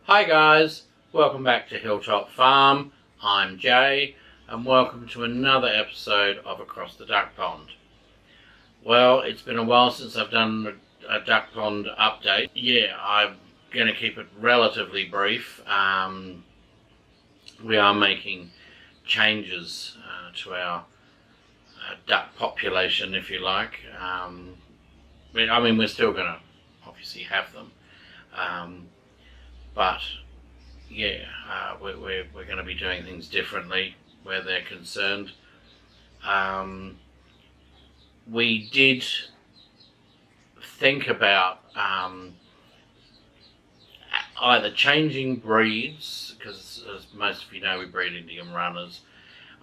Hi guys, welcome back to Hilltop Farm. I'm Jay and welcome to another episode of Across the Duck Pond. Well, it's been a while since I've done a duck pond update. Yeah, I'm going to keep it relatively brief. We are making changes to our duck population, if you like. I mean, we're still going to obviously have them. But yeah, we're going to be doing things differently where they're concerned. We did think about either changing breeds, because as most of you know we breed Indian runners,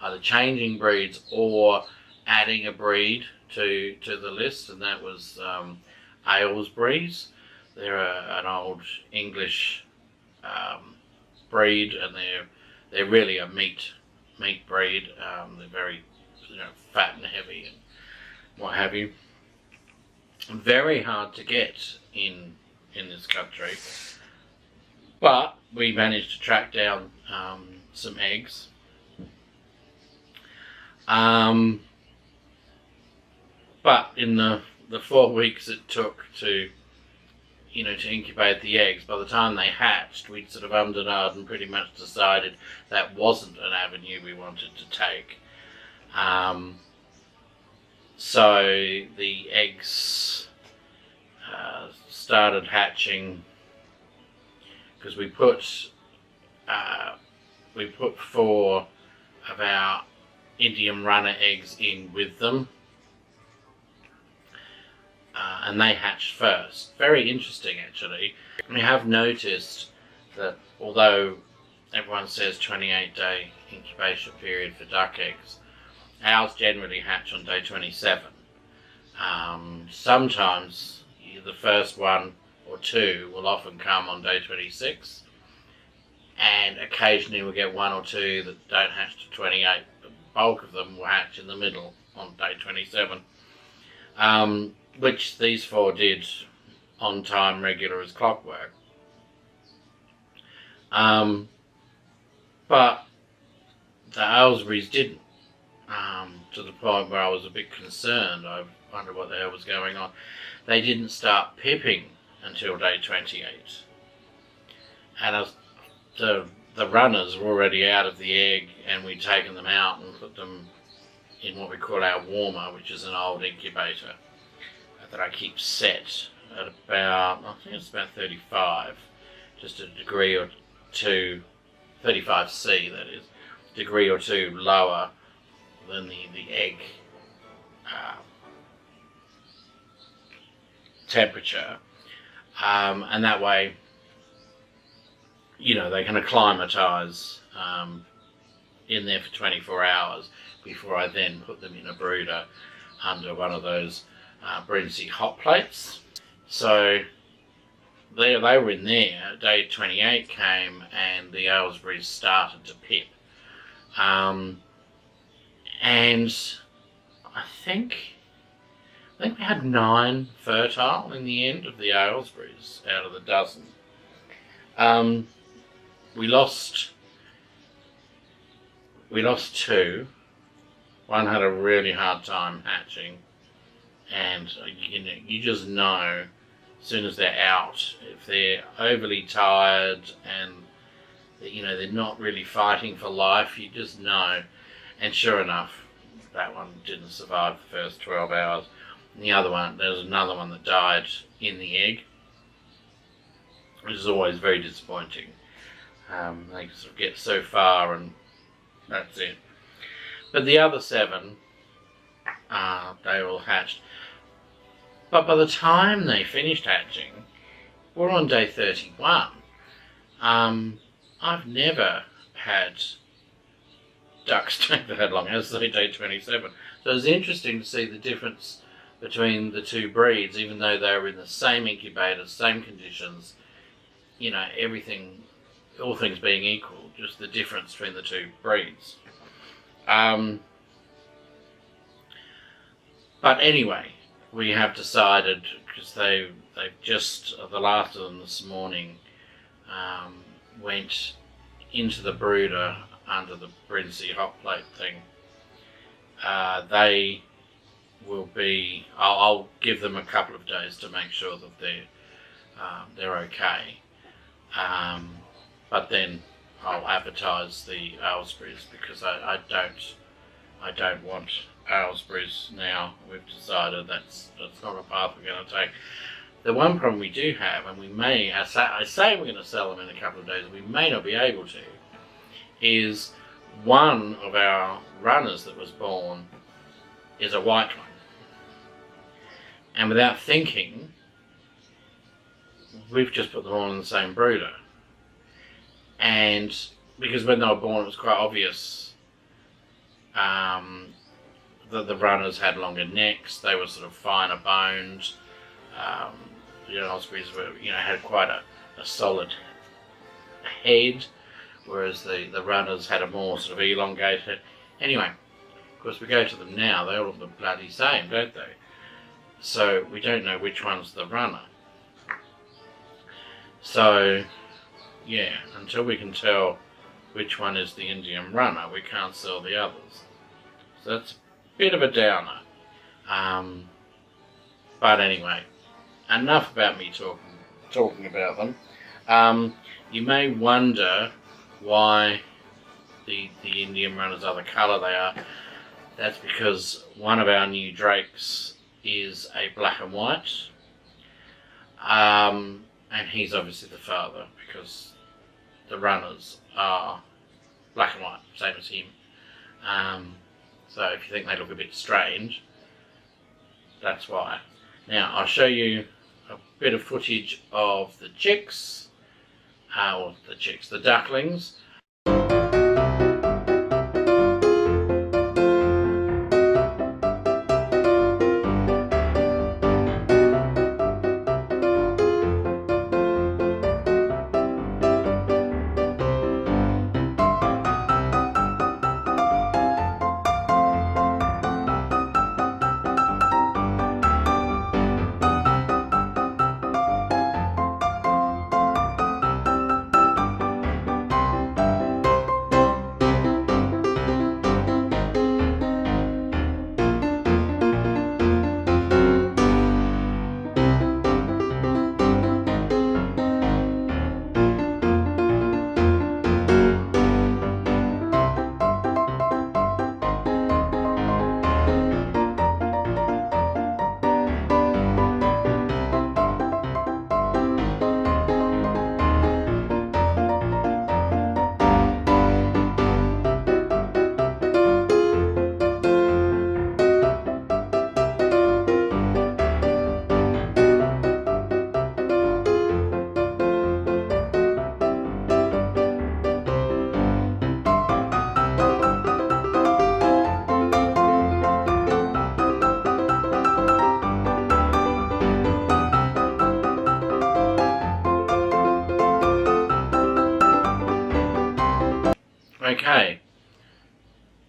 either changing breeds or adding a breed to the list, and that was Aylesbury's. They're an old English breed, and they're really a meat breed. They're very fat and heavy and what have you. Very hard to get in this country, but we managed to track down some eggs. But in the 4 weeks it took to incubate the eggs, by the time they hatched, we'd sort of ummed and ahed and pretty much decided that wasn't an avenue we wanted to take. So the eggs started hatching because we put 4 of our Indian runner eggs in with them. And they hatched first. Very interesting, actually. We have noticed that although everyone says 28-day incubation period for duck eggs, ours generally hatch on day 27. Sometimes the first 1 or 2 will often come on day 26, and occasionally we'll get 1 or 2 that don't hatch to 28. The bulk of them will hatch in the middle on day 27. Which these 4 did on time, regular as clockwork. But the Aylesbury's didn't, to the point where I was a bit concerned. I wondered what the hell was going on. They didn't start pipping until day 28. And as the runners were already out of the egg, and we'd taken them out and put them in what we call our warmer, which is an old incubator that I keep set at about, I think it's about 35, just a degree or 2, 35C that is, degree or 2 lower than the egg temperature, and that way, they can acclimatise in there for 24 hours before I then put them in a brooder under one of those Brincy hot plates. So they were in there. Day 28 came and the Aylesbury's started to pip. And I think we had 9 fertile in the end of the Aylesbury's out of the dozen. We lost 2. One had a really hard time hatching. And you just know as soon as they're out, if they're overly tired and they're not really fighting for life, you just know. And sure enough, that one didn't survive the first 12 hours. And the other one, there was another one that died in the egg, which is always very disappointing. They sort of get so far and that's it. But the other 7, they all hatched. But by the time they finished hatching, we're on day 31. I've never had ducks take that long, as they day 27. So it's interesting to see the difference between the 2 breeds, even though they were in the same incubator, same conditions, everything, all things being equal, just the difference between the 2 breeds. But anyway, we have decided, because they've just, the last of them this morning, went into the brooder under the Brincy hot plate thing. They will be, I'll give them a couple of days to make sure that they're okay. But then I'll advertise the Aylesbury's, because I don't want Aylesbury's now. We've decided that's not a path we're going to take. The one problem we do have, and we may, I say we're going to sell them in a couple of days, we may not be able to, is one of our runners that was born is a white one. And without thinking, we've just put them all in the same brooder. And because when they were born, it was quite obvious that the runners had longer necks, they were sort of finer boned. The Aylesbury's were, had quite a solid head, whereas the runners had a more sort of elongated head. Anyway, of course, we go to them now, they all look the bloody same, don't they? So we don't know which one's the runner. So, yeah, until we can tell which one is the Indian runner, we can't sell the others. So that's a bit of a downer. But anyway, enough about me talking about them. You may wonder why the Indian runners are the colour they are. That's because one of our new drakes is a black and white. And he's obviously the father, because the runners are black and white, same as him. So if you think they look a bit strange, that's why. Now I'll show you a bit of footage of the chicks, the ducklings. Okay,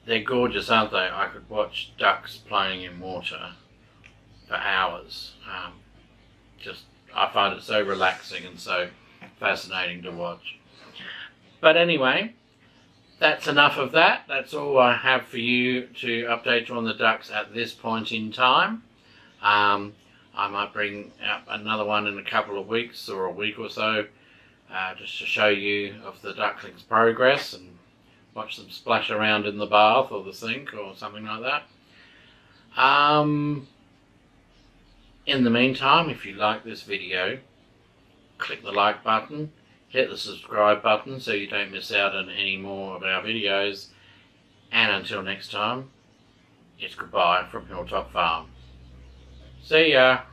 they're gorgeous, aren't they? I could watch ducks playing in water for hours. I find it so relaxing and so fascinating to watch. But anyway, that's enough of that. That's all I have for you to update you on the ducks at this point in time. I might bring out another one in a couple of weeks or a week or so, just to show you of the ducklings' progress and watch them splash around in the bath or the sink or something like that. In the meantime, if you like this video, click the like button, hit the subscribe button so you don't miss out on any more of our videos. And until next time, it's goodbye from Hilltop Farm. See ya!